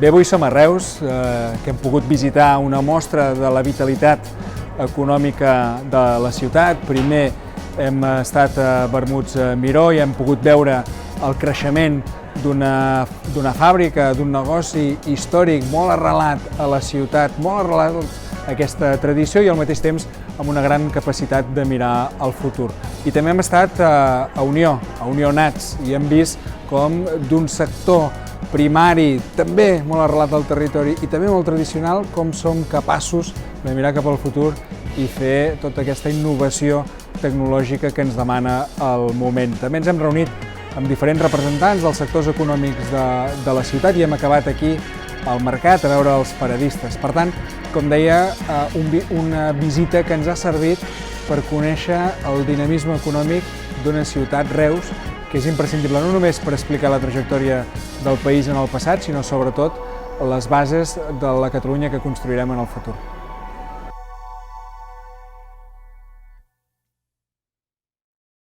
Bé, avui som a Reus, que hem pogut visitar una mostra de la vitalitat econòmica de la ciutat. Primer hem estat a Vermuts Miró i hem pogut veure el creixement d'una fàbrica, d'un negoci històric molt arrelat a la ciutat, molt arrelat a aquesta tradició i al mateix temps amb una gran capacitat de mirar al futur. I també hem estat a Unió Nats, i hem vist com d'un sector primari, també molt arrelat al territori i també molt tradicional, com som capaços de mirar cap al futur i fer tota aquesta innovació tecnològica que ens demana el moment. També ens hem reunit amb diferents representants dels sectors econòmics de la ciutat i hem acabat aquí al mercat a veure els paradistes. Per tant, com deia, una visita que ens ha servit per conèixer el dinamisme econòmic d'una ciutat, Reus, que és imprescindible no només per explicar la trajectòria del país en el passat, sinó sobretot les bases de la Catalunya que construirem en el futur.